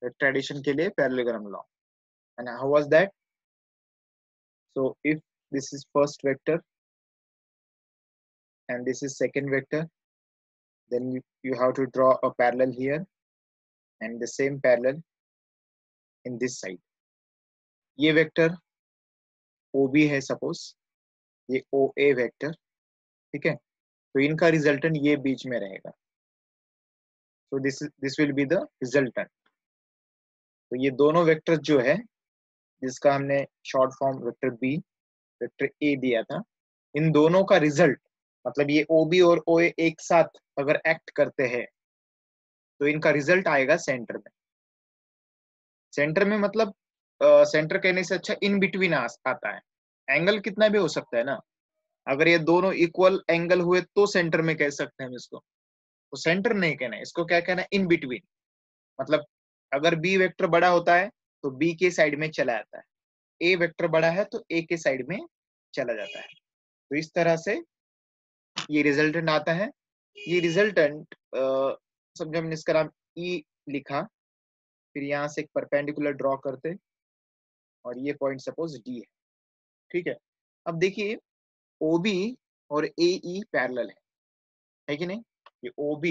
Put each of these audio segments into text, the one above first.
Vector addition के लिए parallelogram law. And how was that? So if this is first vector and this is second vector, then you have to draw a parallel here and the same parallel in this side. ये vector OB है suppose, ये OA vector, ठीक है, तो इनका resultant ये बीच में रहेगा। तो this will be the resultant. तो ये दोनों वेक्टर जो है, जिसका हमने short form vector B, vector A दिया था, इन दोनों का रिजल्ट, मतलब ये OB और OA एक साथ अगर एक्ट करते हैं तो इनका रिजल्ट आएगा सेंटर में। सेंटर में मतलब सेंटर कहने से अच्छा इन बिटवीन आता है। एंगल कितना भी हो सकता है ना, अगर ये दोनों इक्वल एंगल हुए तो सेंटर में कह सकते हैं हम इसको। तो सेंटर नहीं कहना है इसको, क्या कहना है? In between. मतलब अगर बी वेक्टर बड़ा होता है तो बी के साइड में चला जाता है, ए वेक्टर बड़ा है तो ए के साइड में चला जाता है। तो इस तरह से ये रिजल्टेंट आता है। ये रिजल्टेंट समझे हमने इसका नाम ई लिखा, फिर यहाँ से एक परपेंडिकुलर ड्रॉ करते और ये पॉइंट सपोज डी है, ठीक है। अब देखिए OB और AE पैरेलल है कि नहीं? ये OB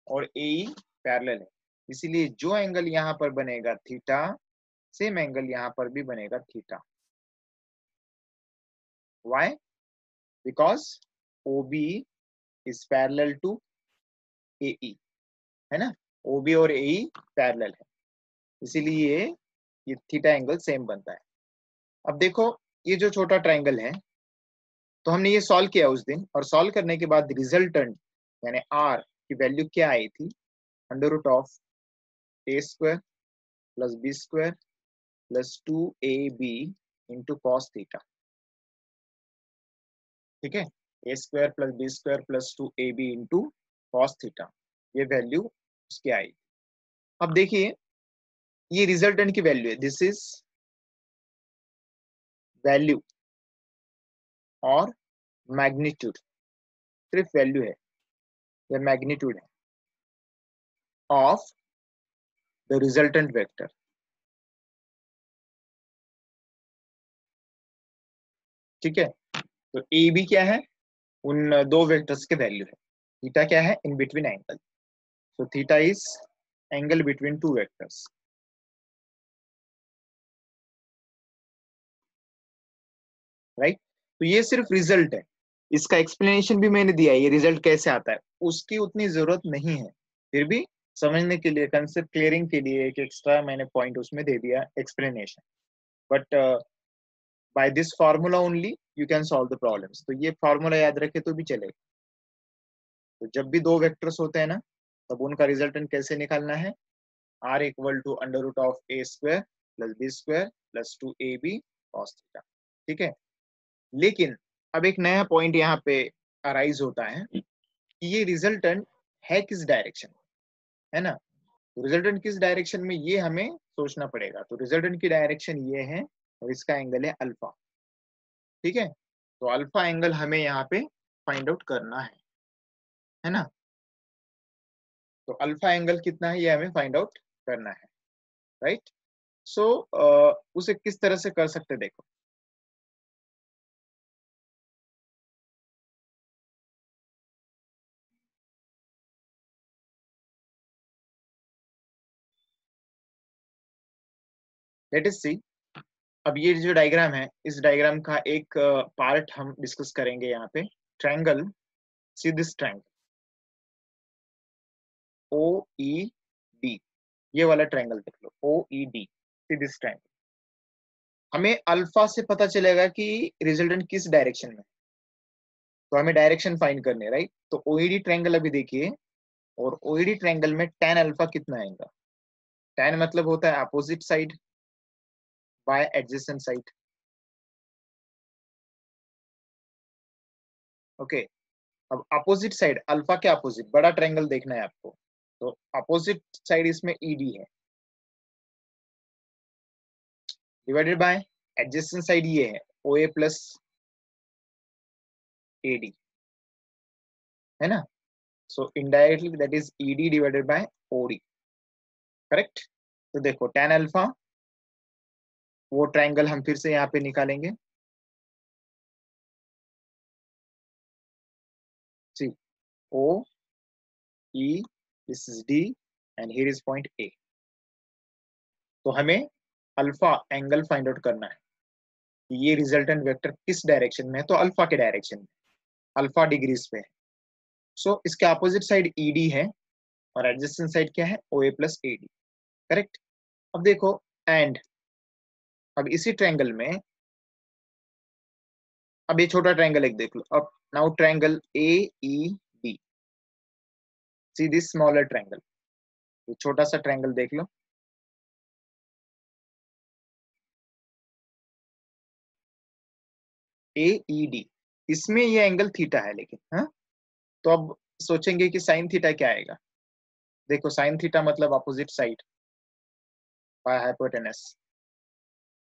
और AE पैरेलल है, इसीलिए जो एंगल यहाँ पर बनेगा थीटा, सेम एंगल यहाँ पर भी बनेगा theta. Why? Because OB is parallel to AE, है ना? OB और AE पैरेलल है, इसीलिए ये थीटा एंगल सेम बनता है। अब देखो ये जो छोटा ट्रायंगल है, तो हमने ये सॉल्व किया उस दिन, और सॉल्व करने के बाद रिजल्टेंट यानी R की वैल्यू क्या आई थी? Under root of a square plus b square plus 2ab into cos theta, ठीक है। a square plus b square plus 2ab into cos theta, ये वैल्यू उसकी आई। अब देखिए ये रिजल्टेंट की वैल्यू है, दिस इज वैल्यू और मैग्नीट्यूड, सिर्फ वैल्यू है या मैग्नीट्यूड है ऑफ द रिजल्टेंट वेक्टर, ठीक है। तो ए बी क्या है? उन दो वेक्टर्स के वैल्यू है। थीटा क्या है? In between angle, so theta is angle between two vectors, right? तो ये सिर्फ रिजल्ट है, इसका एक्सप्लेनेशन भी मैंने दिया है, ये रिजल्ट कैसे आता है उसकी उतनी जरूरत नहीं है, फिर भी समझने के लिए, कंसेप्ट क्लियरिंग के लिए एक एक्स्ट्रा मैंने पॉइंट उसमें दे दिया explanation. But by this formula only you can solve the problems. तो ये फार्मूला याद रखे तो भी चलेगा। तो जब भी दो वेक्टर्स होते हैं ना, तब उनका रिजल्टेंट कैसे निकालना है? R equal to under root of a square plus b square plus 2ab cos theta, ठीक है। लेकिन अब एक नया पॉइंट यहाँ पे अराइज होता है कि ये रिजल्टेंट है किस डायरेक्शन, है ना? तो रिजल्टेंट किस डायरेक्शन में ये हमें सोचना पड़ेगा। तो रिजल्टेंट की डायरेक्शन ये है और इसका एंगल है अल्फा, ठीक है। तो अल्फा एंगल हमें यहाँ पे फाइंड आउट करना है ना? तो अल्फा एंगल कितना है ये हमें फाइंड आउट करना है, राइट। सो उसे किस तरह से कर सकते देखो। लेट अस सी। अब ये जो डायग्राम है, इस डायग्राम का एक पार्ट हम डिस्कस करेंगे यहाँ पे। Triangle, see this triangle O E D, ये वाला ट्रायंगल देख लो, O E D, see this triangle. हमें अल्फा से पता चलेगा कि रिजल्टेंट किस डायरेक्शन में, तो हमें डायरेक्शन फाइंड करनी है, राइट। तो ओईडी ट्रायंगल अभी देखिए, और ओईडी ट्रायंगल में tan अल्फा कितना आएगा? tan मतलब होता है opposite side by adjacent side, okay. अब अपोजिट साइड, अल्फा के अपोजिट बड़ा ट्रायंगल देखना है आपको, तो अपोजिट साइड इसमें ईडी है, डिवाइडेड बाय एडजेसेंट साइड ये है OA प्लस AD, है ना? So indirectly that is ED divided by OD, correct. तो देखो tan अल्फा, वो ट्रायंगल हम फिर से यहाँ पे निकालेंगे। सी O E, this is D and here is point A। तो हमें अल्फा एंगल फाइंड आउट करना है कि ये रिजल्टेंट वेक्टर किस डायरेक्शन में है, तो अल्फा के डायरेक्शन में, अल्फा डिग्रीज पे है। सो इसके अपोजिट साइड ED है और एडजेसेंट साइड क्या है, OA प्लस AD। करेक्ट। अब देखो एंड, अब इसी ट्रायंगल में, अब ये छोटा ट्रायंगल एक देख लो। अब now triangle AED, see this smaller triangle, ये छोटा सा ट्रायंगल देख लो। AED, इसमें ये एंगल थीटा है लेकिन, हाँ। तो अब सोचेंगे कि साइन थीटा क्या आएगा। देखो साइन थीटा मतलब अपोजिट साइड बाय हाइपोटेनस।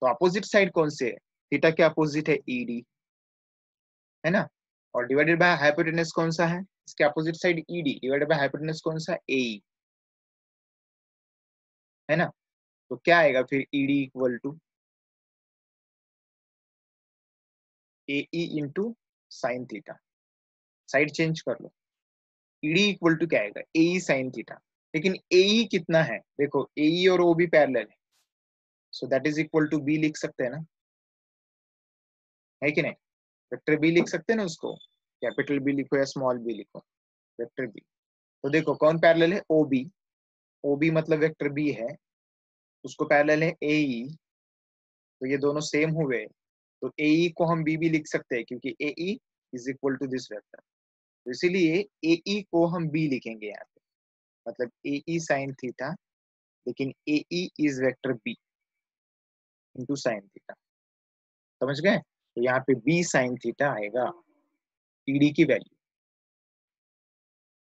तो अपोजिट साइड कौन से है, थीटा के अपोजिट है ED, है ना। और डिवाइडेड बाय हाइपोटेनस कौन सा है, इसके opposite side ED divided by hypotenuse कौन सा, AE, है ना। तो क्या आएगा फिर, ED equal to AE into sine theta. Side change कर लो, ED इक्वल टू क्या आएगा, AE साइन थीटा। लेकिन AE कितना है, देखो AE और OB पैरेलल है, so that is equal to B लिख सकते हैं ना, है कि नहीं। वेक्टर B लिख सकते हैं ना उसको, कैपिटल B लिखो या स्मॉल b लिखो, वेक्टर B। तो देखो कौन पैरेलल है, OB, OB मतलब वेक्टर B है, उसको पैरेलल है AE, तो ये दोनों सेम हुए, तो AE को हम B भी लिख सकते हैं क्योंकि AE is equal to this vector. तो इसीलिए AE को हम B लिखेंगे यहाँ पे, मतलब AE साइन थीटा, लेकिन AE is vector B into sine theta. समझ गए। तो यहाँ पे B साइन थीटा आएगा ED की वैल्यू।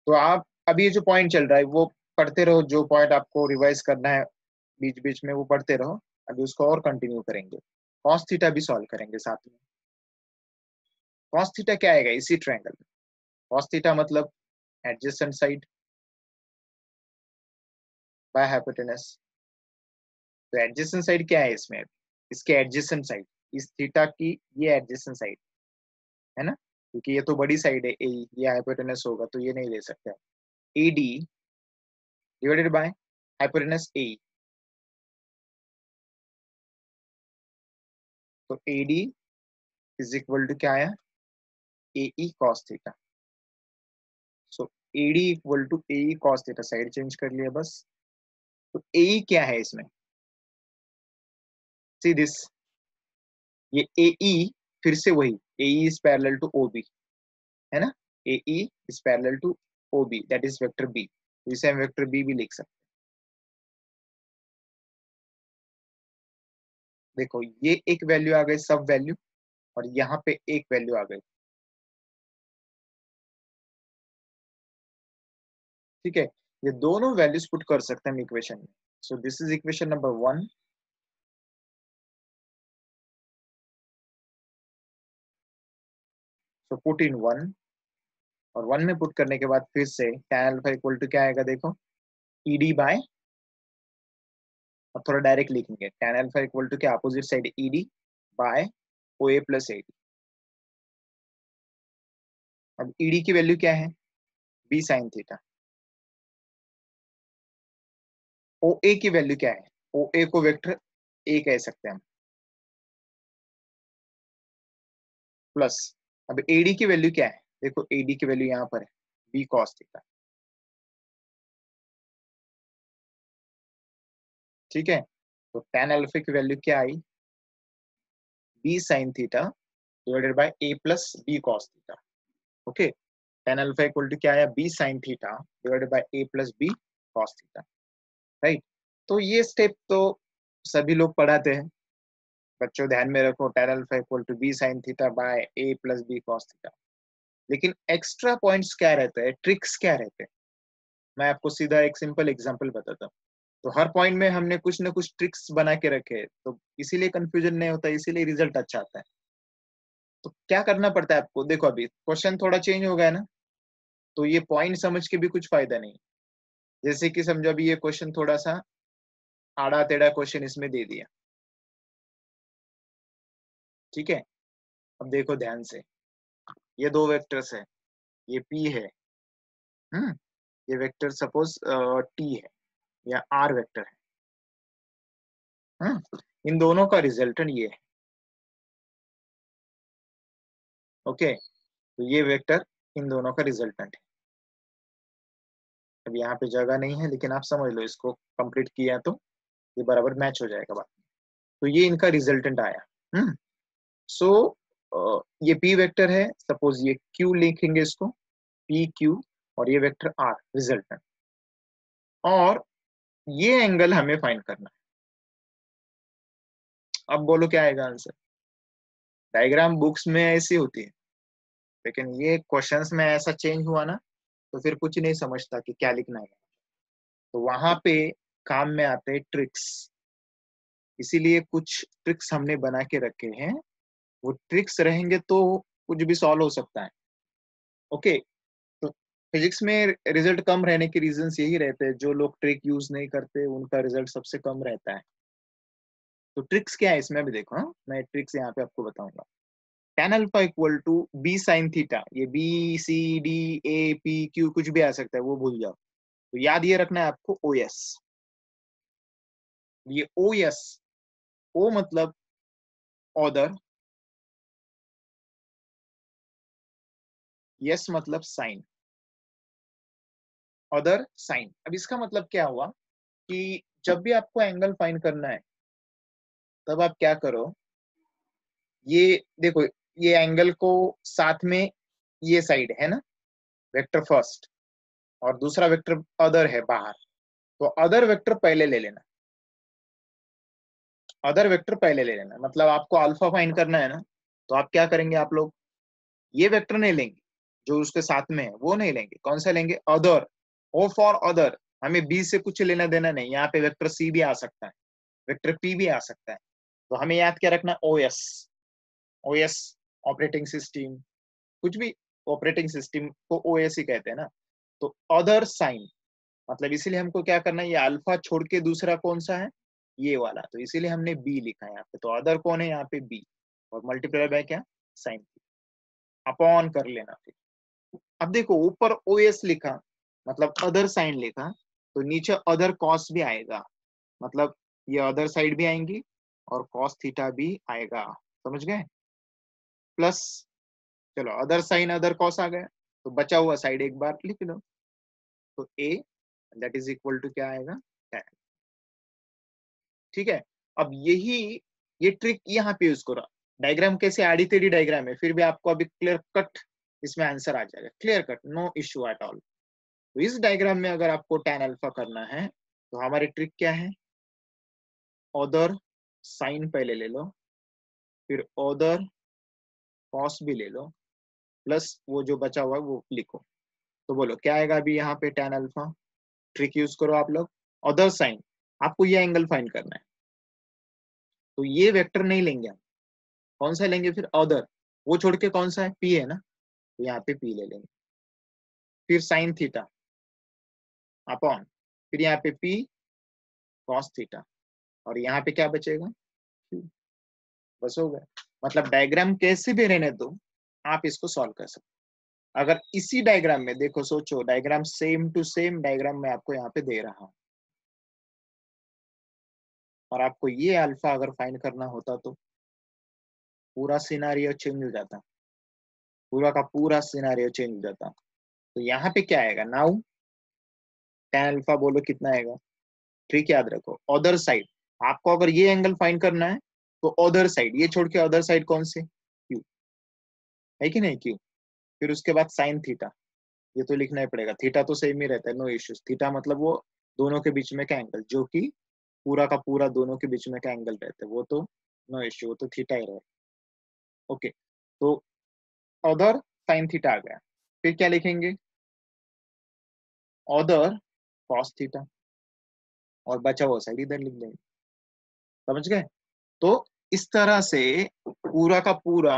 तो आप अभी ये जो पॉइंट चल रहा है वो पढ़ते रहो, जो पॉइंट आपको रिवाइज करना है बीच बीच में वो पढ़ते रहो। अभी उसको और कंटिन्यू करेंगे, कॉस थीटा भी सॉल्व करेंगे साथ में। कॉस थीटा क्या आएगा इसी ट्रायंगल में, कॉस थीटा मतलब एडजेसेंट साइड बाय हाइपोटेनस। तो एडजेसेंट साइड क्या है इसमें, इसके एडजेसेंट साइड, इस थीटा की ये एडजेसेंट साइड है ना, क्योंकि ये तो बड़ी साइड है ए, ये हाइपोटेनस होगा तो ये नहीं ले सकते। AD divided by hypotenuse A, तो AD इज इक्वल टू क्या आया, AE cos theta. So AD equal to AE cos theta, side change कर लिया बस। तो AE क्या है इसमें, सी दिस, ये AE फिर से वही, AE is parallel to OB, है ना। AE is parallel to OB, that is vector B, तो इसे हम वेक्टर B भी लिख सकते हैं। देखो ये एक वैल्यू आ गई सब वैल्यू, और यहाँ पे एक वैल्यू आ गई, ठीक है। ये दोनों वैल्यूज पुट कर सकते हैं हम इक्वेशन में। So this is equation number 1। So put in 1, और 1 में पुट करने के बाद फिर से tan अल्फा इक्वल टू क्या आएगा, देखो ED बाय, और थोड़ा डायरेक्ट लिखेंगे, tan अल्फा इक्वल टू क्या, opposite side ED by OA plus AD। अब ED की वैल्यू क्या है, B साइन थीटा। OA की वैल्यू क्या है, OA को वेक्टर A कह सकते हैं हम, प्लस, अब AD की वैल्यू क्या है, देखो AD की वैल्यू यहाँ पर है B cos थीटा, ठीक है। तो tan अल्फा की वैल्यू क्या आई, B sine theta divided by A plus B cos theta. Okay, tan alpha equal to क्या आया, B sine theta divided by A plus B cos theta, right. तो ये स्टेप तो सभी लोग पढ़ाते हैं, बच्चों ध्यान में रखो, tan alpha equal to B sine theta by A plus B cos theta. लेकिन एक्स्ट्रा पॉइंट्स क्या रहते हैं, ट्रिक्स क्या रहते हैं, मैं आपको सीधा एक सिंपल एग्जांपल बताता हूँ। तो हर पॉइंट में हमने कुछ ना कुछ ट्रिक्स बना के रखे हैं, तो इसीलिए कंफ्यूजन नहीं होता, इसीलिए रिजल्ट अच्छा आता है। तो क्या करना पड़ता है आपको, देखो अभी क्वेश्चन थोड़ा चेंज हो गया ना, तो ये पॉइंट समझ के भी कुछ फायदा नहीं। जैसे कि समझो अभी ये क्वेश्चन थोड़ा सा आड़ा टेढ़ा क्वेश्चन इसमें दे दिया। ठीक है, अब देखो ध्यान से, ये दो वेक्टर्स है, ये P है, ये वेक्टर सपोज T है या R वेक्टर है, इन दोनों का रिजल्टेंट ये है। ओके, तो ये वेक्टर इन दोनों का रिजल्टेंट है। अब यहाँ पे जगह नहीं है, लेकिन आप समझ लो, इसको कंप्लीट किया तो ये बराबर मैच हो जाएगा बात। तो ये इनका रिजल्टेंट आया। सो ये P वेक्टर है, सपोज ये Q लिखेंगे इसको, PQ, और ये वेक्टर R रिजल्टेंट, और ये एंगल हमें फाइंड करना है। अब बोलो क्या आएगा आंसर? डायग्राम बुक्स में ऐसी होती है, लेकिन ये क्वेश्चंस में ऐसा चेंज हुआ ना, तो फिर कुछ नहीं समझता कि क्या लिखना है। तो वहां पे काम में आते हैं ट्रिक्स, इसीलिए कुछ ट्रिक्स हमने बना के रखे हैं। वो ट्रिक्स रहेंगे तो कुछ भी सॉल्व हो सकता है। ओके, तो फिजिक्स में रिजल्ट कम रहने के रीजंस यही रहते हैं, जो लोग ट्रिक यूज नहीं करते उनका रिजल्ट सबसे कम रहता है। तो ट्रिक्स क्या है इसमें भी देखो। मैं ट्रिक्स यहाँ पे आपको बताऊंगा। tan alpha equal to B sine theta, ये B C D A P Q कुछ भी आ सकता है, वो भूल जाओ। तो याद ये रखना है आपको ओ एस। ये ओ एस, ओ मतलब ऑर्डर, यस मतलब साइन, ऑर्डर साइन। अब इसका मतलब क्या हुआ कि जब भी आपको एंगल फाइंड करना है, तब आप क्या करो, ये देखो, ये एंगल को साथ में, ये साइड है ना वेक्टर फर्स्ट, और दूसरा वेक्टर अदर है बाहर, तो अदर वेक्टर पहले ले लेना। अदर वेक्टर पहले ले लेना मतलब आपको अल्फा फाइंड करना है ना, तो आप क्या करेंगे, आप लोग ये वेक्टर नहीं लेंगे जो उसके साथ में है, वो नहीं लेंगे। कौन सा लेंगे? अदर। ओ फॉर अदर, हमें बी से कुछ लेना देना नहीं। यहाँ पे वेक्टर सी भी आ सकता है, वेक्टर पी भी आ सकता है। तो हमें याद क्या रखना? O S. O S operating system, कुछ भी ऑपरेटिंग सिस्टम को ओ एस ही कहते हैं ना। तो अदर साइन मतलब इसीलिए हमको क्या करना है, ये अल्फा छोड़ के दूसरा कौन सा है, ये वाला, तो इसीलिए हमने बी लिखा है यहाँ पे। तो अदर कौन है यहाँ पे? बी, और मल्टीप्लाई बाय क्या? साइन, अपॉन कर लेना फिर। अब देखो ऊपर ओ एस लिखा मतलब अदर साइन लिखा, तो नीचे अदर कॉस भी आएगा, मतलब ये अदर साइड भी आएंगी और कॉस थीटा भी आएगा। समझ गए? प्लस, चलो अदर साइन अदर कॉस आ गया, तो बचा हुआ साइड एक बार लिख लो। तो ए दैट इज इक्वल टू क्या आएगा? 10। ठीक है, अब यही ये ट्रिक यहाँ पे यूज करो। डायग्राम कैसे आड़ी टेढ़ी डायग्राम है, फिर भी आपको अभी क्लियर कट इसमें आंसर आ जाएगा, clear cut, no issue at all. तो इस डायग्राम में अगर आपको tan अल्फा करना है, तो हमारी ट्रिक क्या है? ऑर्डर साइन पहले ले लो, फिर ऑर्डर कॉस भी ले लो, प्लस वो जो बचा हुआ है वो लिखो। तो बोलो क्या आएगा अभी यहाँ पे? tan अल्फा, ट्रिक यूज करो आप लोग, ऑर्डर साइन, आपको ये एंगल फाइंड करना है। तो ये वेक्टर नहीं लेंगे हम, कौन सा लेंगे फिर? ऑर्डर, वो छोड़ के कौन सा है? पी है ना, तो यहाँ पे पी ले लेंगे। फिर साइन थीटा अपॉन, फिर यहाँ पे पी कॉस थीटा, और यहाँ पे क्या बचेगा? Q। बस हो गया। मतलब डायग्राम कैसे भी रहने दो, आप इसको सॉल्व कर सकते। अगर इसी डायग्राम में देखो, सोचो diagram same to same diagram में आपको यहाँ पे दे रहा हूं, और आपको ये अल्फा अगर फाइंड करना होता तो पूरा सिनारियो चेंज हो जाता, पूरा का पूरा सिनारियो चेंज हो जाता। तो यहाँ पे क्या आएगा नाउ? tan अल्फा बोलो कितना आएगा? ट्रिक याद रखो, अदर साइड। आपको अगर ये एंगल फाइंड करना है तो अदर साइड, ये छोड़ के अदर साइड कौन से? क्यू, है कि नहीं? क्यू। फिर उसके बाद साइन थीटा, ये तो लिखना ही पड़ेगा। थीटा तो सेम ही रहता है, नो इश्यूज। थीटा मतलब वो दोनों के बीच में का एंगल, जो कि पूरा का पूरा दोनों के बीच में का एंगल रहता है, वो तो नो इश्यू, वो तो थीटा ही रहेगा। ओके, तो अदर साइन थीटा आ गया, फिर क्या लिखेंगे? अदर कॉस थीटा, और बचा हुआ साइड इधर लिख देंगे। समझ गए? तो इस तरह से पूरा का पूरा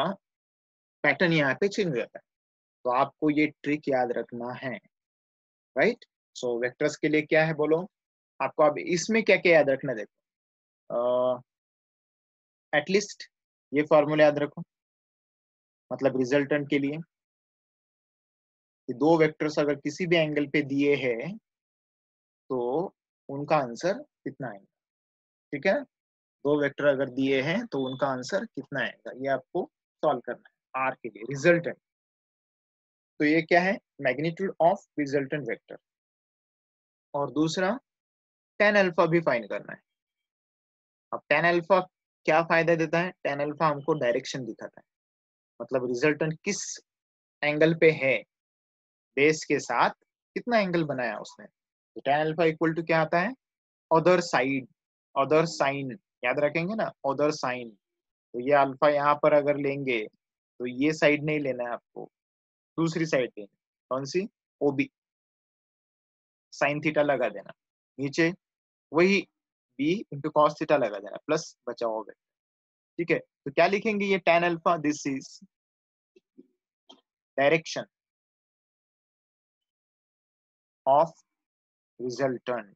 पैटर्न यहाँ पे चेंज हो जाता है। तो आपको ये ट्रिक याद रखना है, राइट? सो वेक्टर्स के लिए क्या है बोलो? आपको अब इसमें क्या क्या याद रखना, देखो एटलीस्ट ये फॉर्मूला याद रखो, मतलब रिजल्टेंट के लिए कि दो वेक्टर्स अगर किसी भी एंगल पे दिए हैं तो उनका आंसर कितना आएगा। ठीक है, दो वेक्टर अगर दिए हैं तो उनका आंसर कितना आएगा, ये आपको सॉल्व करना है आर के लिए रिजल्टेंट। तो ये क्या है, मैग्नीट्यूड ऑफ रिजल्टेंट वेक्टर। और दूसरा tan अल्फा भी फाइंड करना है। अब tan अल्फा क्या फायदा देता है, tan अल्फा हमको डायरेक्शन दिखाता है, मतलब रिजल्टेंट किस एंगल पे है, बेस के साथ कितना एंगल बनाया उसने। तो tan अल्फा इक्वल टू क्या आता है, अदर साइड, अदर साइन, याद रखेंगे ना, अदर साइन। तो ये अल्फा यहाँ पर अगर लेंगे तो ये साइड नहीं लेना है आपको, दूसरी साइड लेनी, कौन सी, ओबी, साइन थीटा लगा देना, नीचे वही बी इंटू कॉस थीटा लगा देना, प्लस बचा हुआ। ठीक है, तो क्या लिखेंगे, ये tan alpha, this is direction of resultant.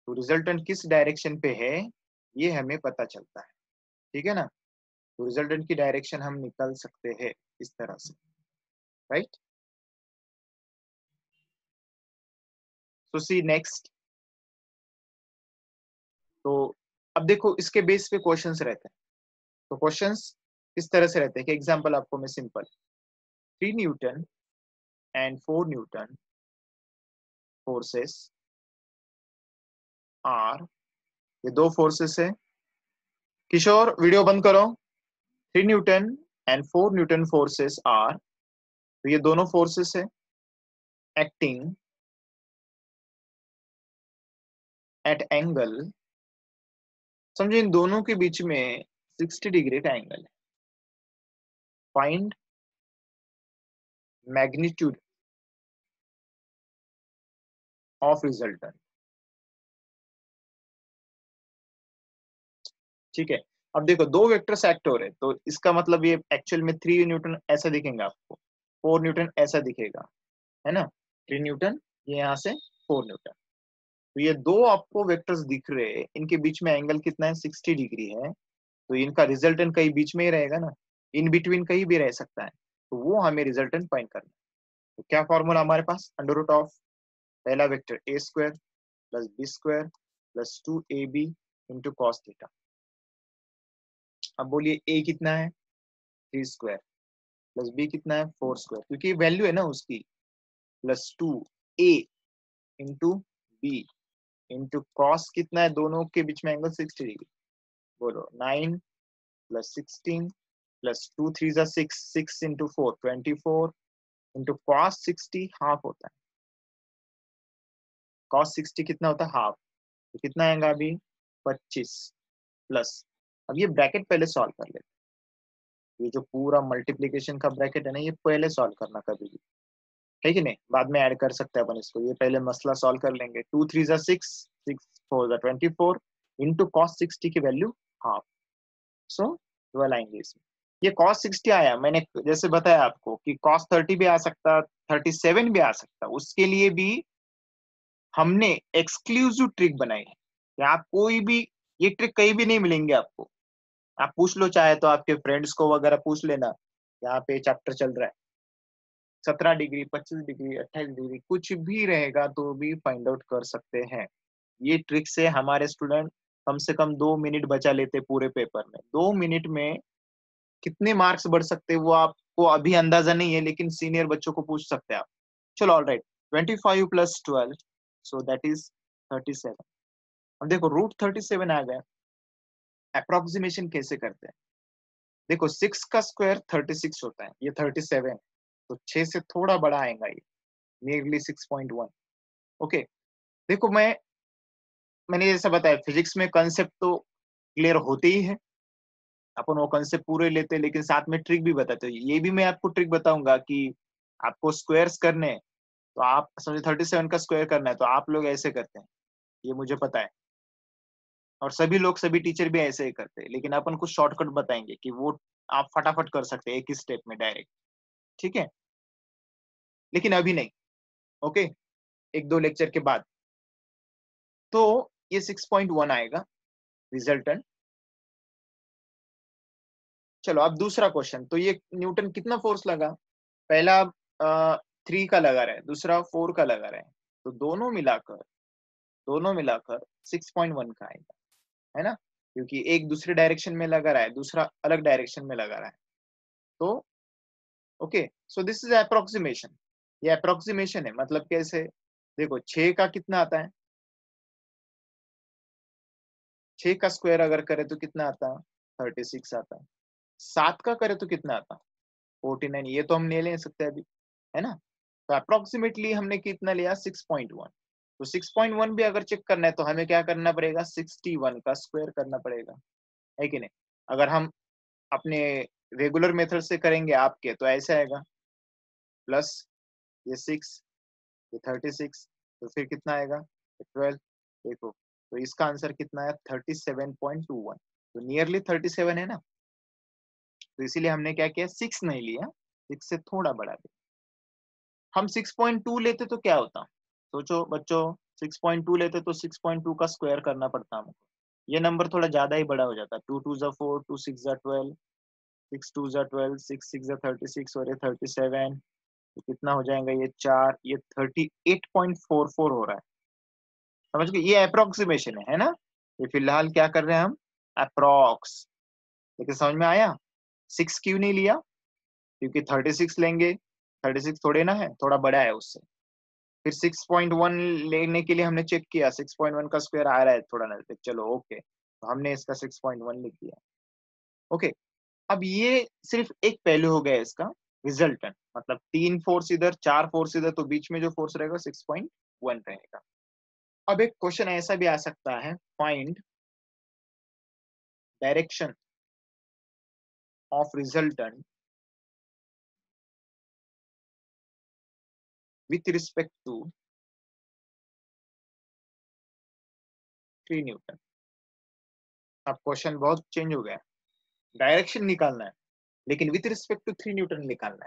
तो रिजल्टेंट किस डायरेक्शन पे है ये हमें पता चलता है। ठीक है ना, तो रिजल्टेंट की डायरेक्शन हम निकाल सकते हैं इस तरह से, राइट। सो सी नेक्स्ट। तो अब देखो इसके बेस पे क्वेश्चंस रहते हैं। तो क्वेश्चंस इस तरह से रहते हैं कि एग्जांपल आपको मैं simple 3 newton and 4 newton forces are, ये दो फोर्सेस है। किशोर वीडियो बंद करो। 3 newton and 4 newton forces are, तो ये दोनों फोर्सेस है एक्टिंग एट एंगल, समझो इन दोनों के बीच में 60 डिग्री का एंगल है। Find magnitude of resultant. ठीक है, अब देखो दो वेक्टर्स एक्ट हो रहे हैं, तो इसका मतलब ये एक्चुअल में 3 न्यूटन ऐसा दिखेगा आपको, 4 न्यूटन ऐसा दिखेगा, है ना। 3 न्यूटन, ये यहाँ से 4 न्यूटन, तो ये दो आपको वेक्टर्स दिख रहे हैं, इनके बीच में एंगल कितना है, 60 डिग्री है। तो इनका रिजल्टेंट कहीं बीच में ही रहेगा ना, इन बिटवीन कहीं भी रह सकता है, तो वो हमें रिजल्टेंट फाइंड करना है। तो क्या फॉर्मूला हमारे पास, अंडर रूट ऑफ पहला vector A square plus B square plus 2ab into cos theta. अब बोलिए ए कितना है, 3 स्क्वायर, प्लस बी कितना है, 4 स्क्वायर, क्योंकि वैल्यू है ना उसकी, plus 2a into B into cos कितना है, दोनों के बीच में एंगल 60 डिग्री, बोलो 9 प्लस 16 प्लस 2 3 जा 6, 6 इंटू 4 24 इंटू कॉस 60 हाफ होता है, कॉस 60 कितना होता है, हाफ, तो कितना आएगा अभी 25 प्लस, अब ये ब्रैकेट पहले सॉल्व कर लेते, ये जो पूरा मल्टीप्लीकेशन का ब्रैकेट है ना, ये पहले सॉल्व करना कभी भी, है कि नहीं, बाद में ऐड कर सकते हैं अपन इसको, ये पहले मसला सॉल्व कर लेंगे। 2 3 जा 6, 6 4 जा 24 इंटू कॉस 60 की वैल्यू हाफ, सो 12 आएंगे इसमें। ये कॉस 60 आया, मैंने जैसे बताया आपको कि कॉस 30 भी आ सकता, 37 भी आ सकता, उसके लिए भी हमने एक्सक्लूसिव ट्रिक बनाई है कि आप कोई भी, ये ट्रिक कहीं भी नहीं मिलेंगे आपको, आप पूछ लो चाहे तो आपके फ्रेंड्स को वगैरह पूछ लेना, यहाँ पे चैप्टर चल रहा है 17 डिग्री 25 डिग्री 28 डिग्री कुछ भी रहेगा तो भी फाइंड आउट कर सकते हैं। ये ट्रिक से हमारे स्टूडेंट कम से कम 2 मिनट बचा लेते पूरे पेपर में, 2 मिनट में कितने मार्क्स बढ़ सकते हैं वो आपको अभी अंदाजा नहीं है, लेकिन सीनियर बच्चों को पूछ सकते हैं आप। चलो all right, 25 plus 12, so that is 37। अब देखो रूट 37 आ गया, अप्रोक्सीमेशन कैसे करते हैं, देखो 6 का स्क्वायर 36 होता है, ये 37, तो 6 से थोड़ा बड़ा आएगा ये, नियरली 6.1। ओके, देखो मैंने जैसा बताया फिजिक्स में कंसेप्ट तो क्लियर होते ही है, अपन वो कंसेप्ट पूरे लेते हैं, लेकिन साथ में ट्रिक भी बताते हैं। ये भी मैं आपको ट्रिक बताऊंगा कि आपको स्क्वायर्स करने हैं, तो आप समझे 37 का स्क्वायर करना है तो आप लोग ऐसे करते हैं, ये मुझे पता है, और सभी लोग सभी टीचर भी ऐसे ही करते हैं, लेकिन अपन कुछ शॉर्टकट बताएंगे कि वो आप फटाफट कर सकते हैं एक ही स्टेप में डायरेक्ट। ठीक है, लेकिन अभी नहीं। ओके, एक दो लेक्चर के बाद, तो ये 6.1 आएगा रिजल्टेंट। चलो अब दूसरा क्वेश्चन, तो ये न्यूटन कितना फोर्स लगा, पहला 3 का लगा रहा है, दूसरा 4 का लगा रहा है, तो दोनों मिलाकर 6.1 का आएगा, है ना, क्योंकि एक दूसरे डायरेक्शन में लगा रहा है, दूसरा अलग डायरेक्शन में लगा रहा है। तो okay, so this is approximation, ये अप्रोक्सीमेशन है, मतलब कैसे, देखो 6 का कितना आता है, 6 का स्क्वायर अगर करे तो कितना आता है, 36 आता है। 7 का करे तो कितना आता है, 49, ये तो हम ले ले सकते हैं अभी, है ना। तो अप्रोक्सीमेटली हमने कितना लिया, 6.1। तो 6.1 भी अगर चेक करना है तो हमें क्या करना पड़ेगा, 61 का स्क्वायर करना पड़ेगा, है कि नहीं। अगर हम अपने रेगुलर मेथड से करेंगे आपके, तो ऐसे आएगा, प्लस ये 6, ये 36, तो फिर कितना आएगा, 12। देखो, तो इसका आंसर कितना है, 37.21, तो नियरली 37 है ना। तो इसीलिए हमने क्या किया, 6 नहीं लिया, 6 से थोड़ा बड़ा लिया। हम 6.2 लेते तो क्या होता, सोचो बच्चों, 6.2 लेते तो 6.2 का स्क्वायर करना पड़ता हमको, ये नंबर थोड़ा ज्यादा ही बड़ा हो जाता, 2 2 जा 4, 2 6 जा 12, 6 2 जा 12, 6 6 जा 36, और ये 37, तो कितना हो जाएगा, ये 4, ये 38.44 हो रहा है, समझ गए, ये अप्रोक्सीमेशन है ना। ये फिलहाल क्या कर रहे हैं हम, अप्रोक्स, लेकिन समझ में आया। 6 क्यों नहीं लिया, क्योंकि 36 लेंगे, 36 थोड़े ना है, थोड़ा बड़ा है उससे। फिर 6.1 लेने के लिए हमने चेक किया, 6.1 का स्क्वायर आ रहा है थोड़ा नजदीक, चलो ओके, तो हमने इसका 6.1 लिख दिया। ओके, अब ये सिर्फ एक पहलू हो गया इसका, रिजल्टेंट, मतलब 3 फोर्स इधर, 4 फोर्स इधर, तो बीच में जो फोर्स रहेगा 6.1 रहेगा। अब एक क्वेश्चन ऐसा भी आ सकता है, find direction of resultant with respect to 3 newton. अब क्वेश्चन बहुत चेंज हो गया, डायरेक्शन निकालना है, लेकिन विथ रिस्पेक्ट टू 3 न्यूटन निकालना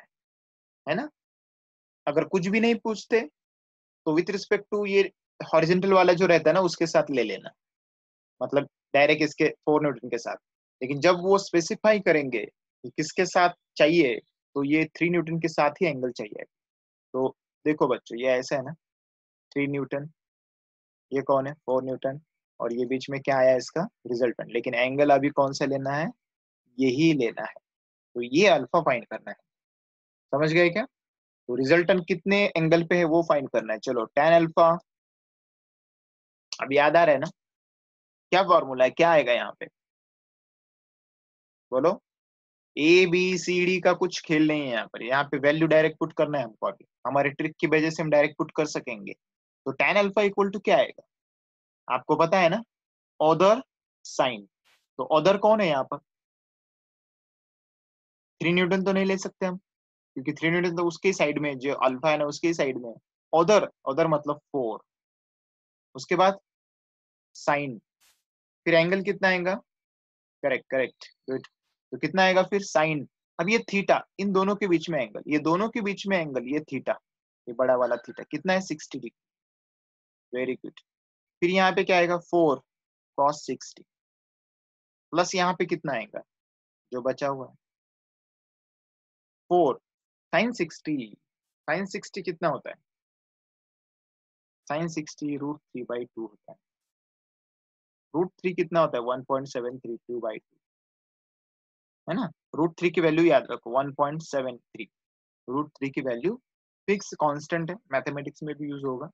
है ना। अगर कुछ भी नहीं पूछते तो विथ रिस्पेक्ट टू ये हॉरिजेंटल वाला जो रहता है ना, उसके साथ ले लेना, मतलब डायरेक्ट इसके 4 न्यूटन के साथ। लेकिन जब वो स्पेसिफाई करेंगे कि किसके साथ चाहिए, तो ये 3 न्यूटन के साथ ही एंगल चाहिए। तो देखो बच्चों, ये ऐसा है ना, 3 न्यूटन, ये कौन है, 4 न्यूटन, और ये बीच में क्या आया इसका रिजल्टेंट, लेकिन एंगल अभी कौन सा लेना है, यही लेना है। तो ये अल्फा फाइंड करना है, समझ गए क्या। तो रिजल्टेंट कितने एंगल पे है वो फाइंड करना है। चलो tan अल्फा, अब याद आ रहा है ना, क्या फॉर्मूला है, क्या आएगा यहाँ पे, बोलो। ए बी सी डी का कुछ खेल नहीं है यहाँ पर, यहाँ पे वैल्यू डायरेक्ट पुट करना है हमको, अभी हमारे ट्रिक की वजह से हम डायरेक्ट पुट कर सकेंगे। तो tan अल्फा इक्वल टू क्या आएगा, आपको पता है ना, ऑदर साइन। तो ऑदर कौन है यहाँ पर, 3 न्यूटन तो नहीं ले सकते हम, क्योंकि 3 न्यूटन तो उसके साइड में, जो अल्फा है ना उसके साइड में। ऑदर, ऑदर मतलब 4, उसके बाद साइन, फिर एंगल कितना आएगा, करेक्ट करेक्ट, गुड। तो कितना आएगा फिर साइन, अब ये थीटा, इन दोनों के बीच में एंगल, ये दोनों के बीच में एंगल, ये थीटा, ये बड़ा वाला थीटा कितना है, 60 डिग्री, वेरी गुड। फिर यहाँ पे क्या आएगा, 4 cos 60, प्लस यहाँ पे कितना आएगा जो बचा हुआ है, 4 sin 60, sin 60 कितना होता है, sin 60 √3/2 होता है, √3 कितना होता है, 1.732/2, है ना। √3 की वैल्यू याद रखो, 1.73, √3 की वैल्यू फिक्स कांस्टेंट है, मैथमेटिक्स में भी यूज होगा।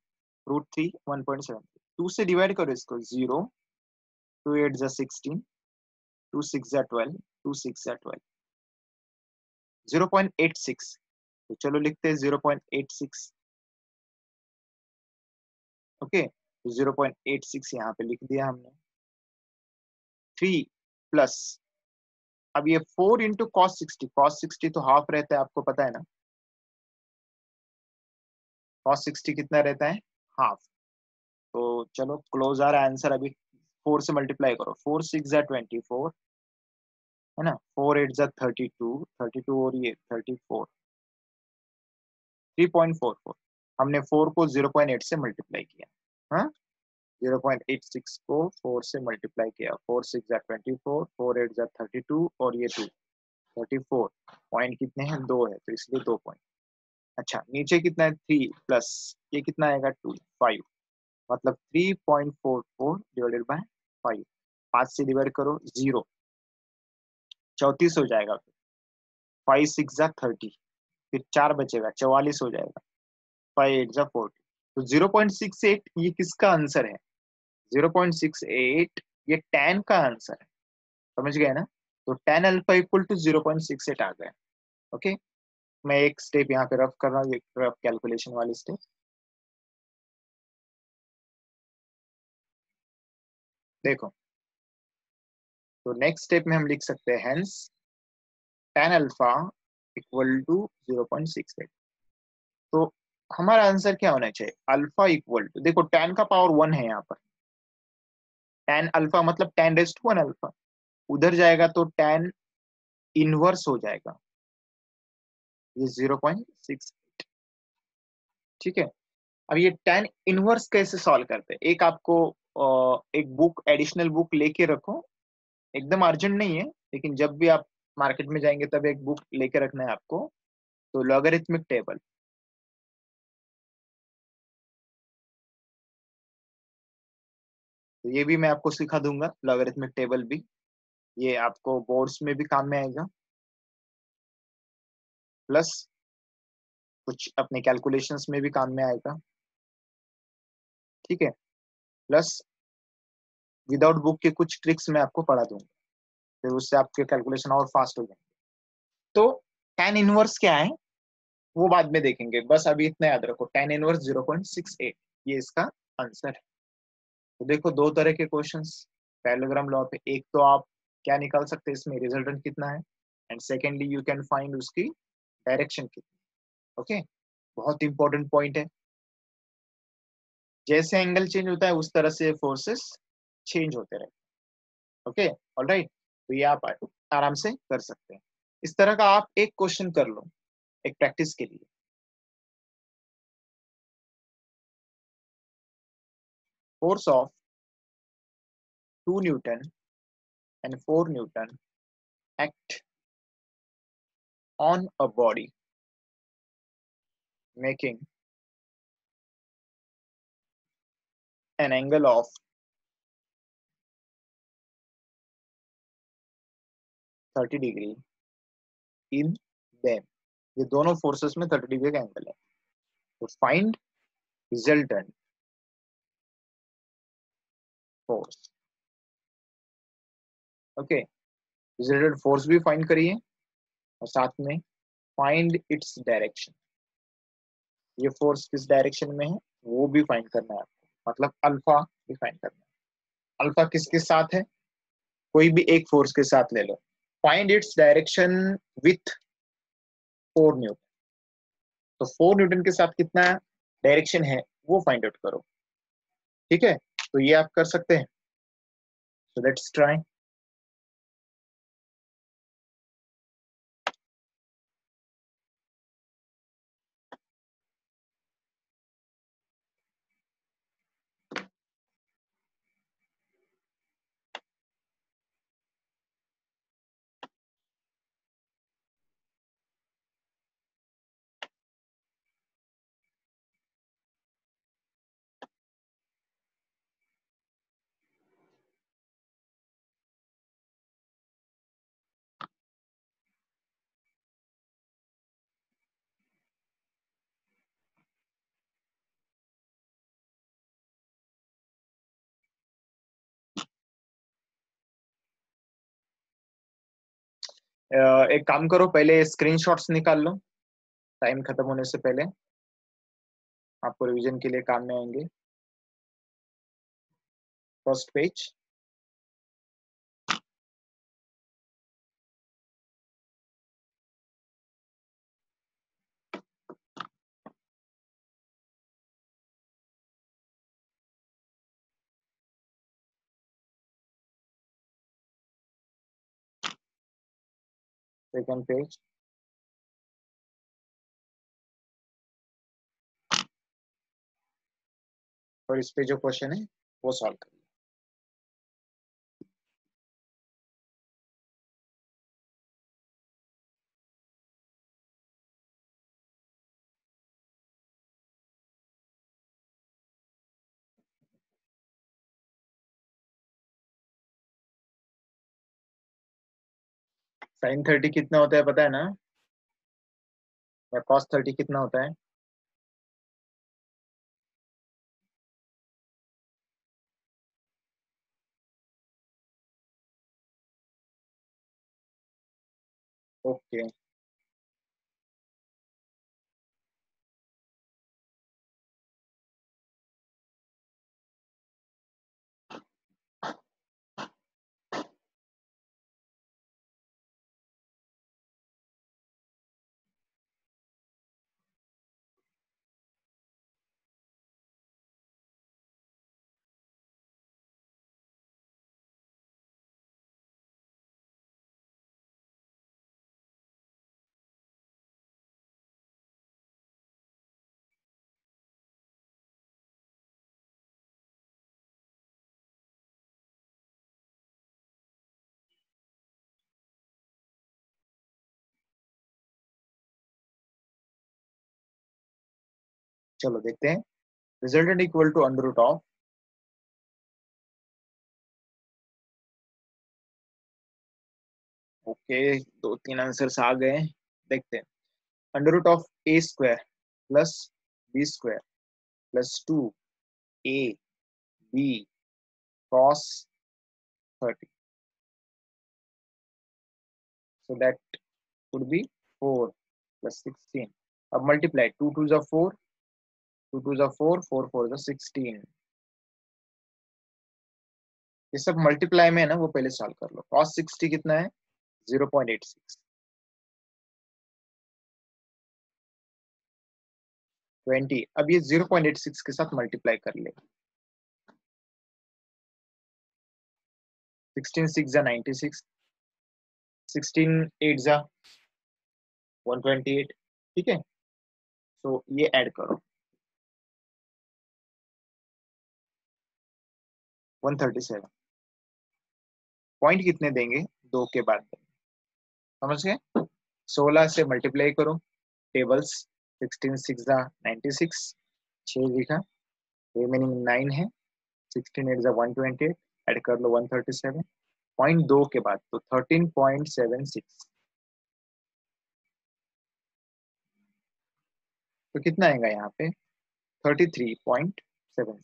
√3 1.73, 2 से डिवाइड करो इसको, 0 2 8 जा 16, 2 6 जा 12, 2 6 जा 12, 0.86, तो चलो लिखते हैं 0.86, ओके, तो 0.86 यहाँ पे लिख दिया हमने। 3 प्लस, अब ये 4 इंटू cos 60 तो हाफ रहता है, आपको पता है ना, cos 60 कितना रहता है, हाफ। तो चलो क्लोज आ रहा है आंसर, अभी 4 से मल्टीप्लाई करो, 4 6 जा 24, है ना, 4 8 जा 32, 32 और ये 34, 3.44, हमने 4 को 0.8 से मल्टीप्लाई किया। हाँ, 0.86 को 4 से मल्टीप्लाई किया। 4 6 जा 24, 4 8 जा 32 और ये 2 34। पॉइंट कितने हैं? 2 है, तो इसलिए 2 पॉइंट। अच्छा, नीचे कितना है? 3 प्लस ये कितना आएगा? 2 5, मतलब 3.44 डिवाइडेड बाय 5। 5 से डिवाइड करो, 0, 34 हो जाएगा। 5 6 जा 30, फिर 4 बचेगा, 44 हो जाएगा। 5 8 जा 40, तो 0.68 ये किसका आंसर है? 0.68 ये tan का आंसर है। समझ गए ना? तो tan अल्फा इक्वल टू 0.68 आ गया। ओके, मैं एक स्टेप यहाँ पे रफ कर रहा हूँ, रफ कैलकुलेशन वाली स्टेप। देखो, तो नेक्स्ट स्टेप में हम लिख सकते हैं hence tan alpha equal to 0.68। तो हमारा आंसर क्या होना चाहिए? अल्फा इक्वल टू, देखो tan का पावर 1 है यहाँ पर। tan अल्फा मतलब tan रेस्ट टू 1 अल्फा, उधर जाएगा तो tan इनवर्स हो जाएगा, ये 0.6। ठीक है, अब ये tan इनवर्स कैसे सॉल्व करते हैं? एक आपको एक बुक, एडिशनल बुक लेके रखो, एकदम अर्जेंट नहीं है, लेकिन जब भी आप मार्केट में जाएंगे तब एक बुक लेके रखना है आपको। तो लॉगरिथमिक टेबल, तो ये भी मैं आपको सिखा दूंगा, लॉगरिथमिक टेबल भी। ये आपको बोर्ड्स में भी काम में आएगा, प्लस कुछ अपने कैलकुलेशंस में भी काम में आएगा। ठीक है, प्लस विदाउट बुक के कुछ ट्रिक्स मैं आपको पढ़ा दूंगा, फिर उससे आपके कैलकुलेशन और फास्ट हो जाएंगे। तो tan इनवर्स क्या है वो बाद में देखेंगे, बस अभी इतना याद रखो, tan इनवर्स 0.68 ये इसका आंसर है। तो देखो, दो तरह के क्वेश्चंस पैरेललोग्राम लॉ पे, एक तो आप क्या निकाल सकते हैं इसमें, रिजल्टेंट कितना है, and secondly you can find उसकी डायरेक्शन कितनी। ओके, बहुत इंपॉर्टेंट पॉइंट है। जैसे एंगल चेंज होता है उस तरह से फोर्सेस चेंज होते रहते हैं। ओके, ऑलराइट, तो ये आप आराम से कर सकते हैं। इस तरह का आप एक क्वेश्चन कर लो एक प्रैक्टिस के लिए। Force of 2 Newton and 4 Newton act on a body making an angle of 30 degree in them। ये दोनों फोर्सेस में 30 डिग्री का एंगल है। तो find resultant force. Okay, resultant force भी फाइंड करिए और साथ में फाइंड इट्स डायरेक्शन। ये फोर्स किस डायरेक्शन में है वो भी फाइंड करना है आपको, मतलब अल्फा भी फाइंड करना है। अल्फा किसके साथ है? कोई भी एक फोर्स के साथ ले लो। Find its direction with 4 newton. तो 4 न्यूटन के साथ कितना डायरेक्शन है वो फाइंड आउट करो। ठीक है, तो ये आप कर सकते हैं। So let's try. एक काम करो, पहले स्क्रीनशॉट्स निकाल लो टाइम खत्म होने से पहले, आपको रिवीजन के लिए काम में आएंगे। फर्स्ट पेज, सेकंड पेज, और इस पे जो क्वेश्चन है वो सॉल्व करिए। sin 30 कितना होता है पता है ना, या cos 30 कितना होता है? ओके, चलो देखते हैं। Resultant equal to under root of, okay, दो तीन आंसर्स आ गए, देखते हैं। Under root of A square plus B square plus 2 A B cos 30, so that would be 4 plus 16. अब मल्टीप्लाई, 2 2 जा 4, 2 2 जा 4, 4 4 जा 16। ये सब मल्टीप्लाई में है ना, वो पहले सॉल्व कर लो। cos 60 कितना है? 0.86। 20, अब ये 0.86 के साथ मल्टीप्लाई कर ले। 16 6 जा 96, 16 8 जा 128, ठीक है। तो ये ऐड करो, 137। पॉइंट कितने देंगे? 2 के बाद देंगे, समझ गए? 16 से मल्टीप्लाई करो, टेबल्स, 16 6 जा 96, 6 लिखा, रिमेनिंग 9 है, 16 8 जा 128, ऐड कर लो 137, पॉइंट 2 के बाद तो 13.76, तो कितना आएगा यहाँ पे? 33.76।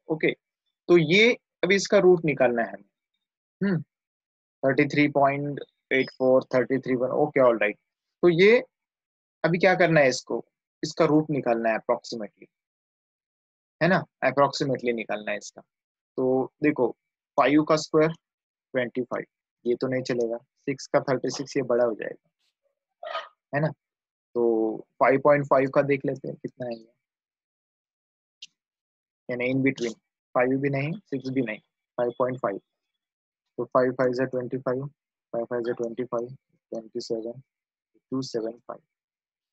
ओके, तो ये अभी इसका रूट निकालना है हमें। 33.84, 33, ओके, ऑल राइट। तो ये अभी क्या करना है, इसको, इसका रूट निकालना है अप्रोक्सीमेटली, है ना, अप्रोक्सीमेटली निकालना है इसका। तो देखो, 5 का स्क्वायर 25, ये तो नहीं चलेगा। 6 का 36, ये बड़ा हो जाएगा, है ना। तो 5.5 का देख लेते हैं कितना है ये, यानी इन बिटवीन, 5 भी नहीं 6 भी नहीं, 5.5। तो 5 5 जा 25, 5 5 जा 25, 27, 275,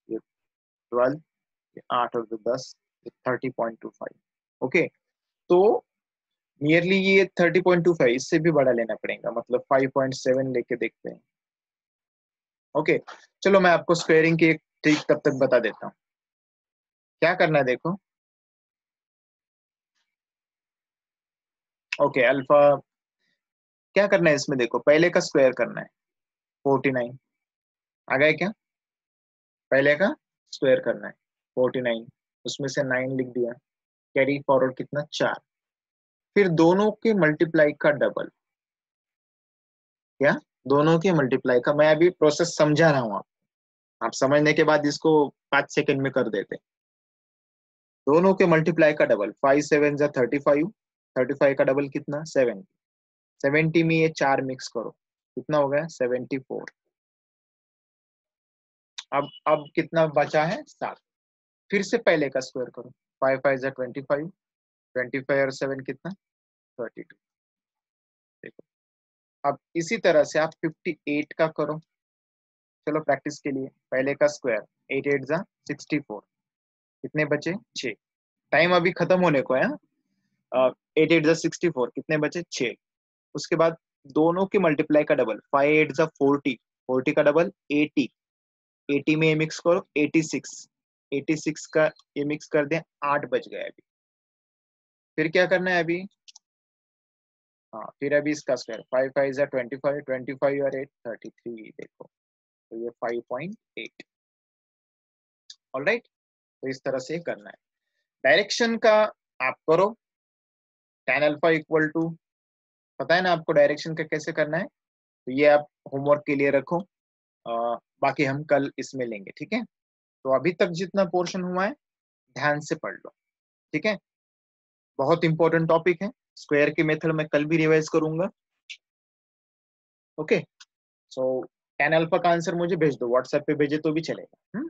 ये 12, 8 और 10, 30.25। ओके, तो नियरली ये 30.25, इससे भी बड़ा लेना पड़ेगा, मतलब 5.7 लेके देखते हैं। ओके, चलो मैं आपको स्क्वेयरिंग की एक ट्रिक तब तक बता देता हूँ। क्या करना है देखो, ओके, अल्फा क्या करना है इसमें, देखो पहले का स्क्वायर करना है, 49 आ गया क्या? पहले का स्क्वायर करना है 49, उसमें से 9 लिख दिया, कैरी फॉरवर्ड कितना, 4, फिर दोनों के मल्टीप्लाई का डबल, क्या, दोनों के मल्टीप्लाई का, मैं अभी प्रोसेस समझा रहा हूँ, आप समझने के बाद इसको 5 सेकंड में कर देते। दोनों के मल्टीप्लाई का डबल, 5 7 जा 35, 35 का डबल कितना, 70, 70 में ये 4 मिक्स करो, कितना हो गया, 74। अब कितना बचा है, 7, फिर से पहले का स्क्वायर करो, 5 5 जा 25, 25 और 7 कितना, 32। देखो, अब इसी तरह से आप 58 का करो, चलो प्रैक्टिस के लिए, पहले का स्क्वायर, 8 8 जा 64, कितने बचे, 6, टाइम अभी खत्म होने को है। 8 8 कितने बचे? 6। उसके बाद दोनों के मल्टीप्लाई का डबल, 5 8 40, 40 का डबल 80, 80 में ये मिक्स करो 86, 86 का ये मिक्स कर दें, 8 बच गए अभी। फिर क्या करना है अभी? हाँ, फिर अभी इसका स्क्वायर, 5 5 जा 25, 25 और 8 33, देखो तो ये 5.8। ऑलराइट, तो इस तरह से करना है। डायरेक्शन का आप करो, tan अल्फा इक्वल टू, पता है ना आपको डायरेक्शन का कैसे करना है, तो ये आप होमवर्क के लिए रखो। बाकी हम कल इसमें लेंगे, ठीक है। तो अभी तक जितना पोर्शन हुआ है ध्यान से पढ़ लो, ठीक है। बहुत इंपॉर्टेंट टॉपिक है। स्क्वायर के मेथड में कल भी रिवाइज करूंगा। ओके, सो tan अल्फा का आंसर मुझे भेज दो, व्हाट्सएप पे भेजे तो भी चलेगा।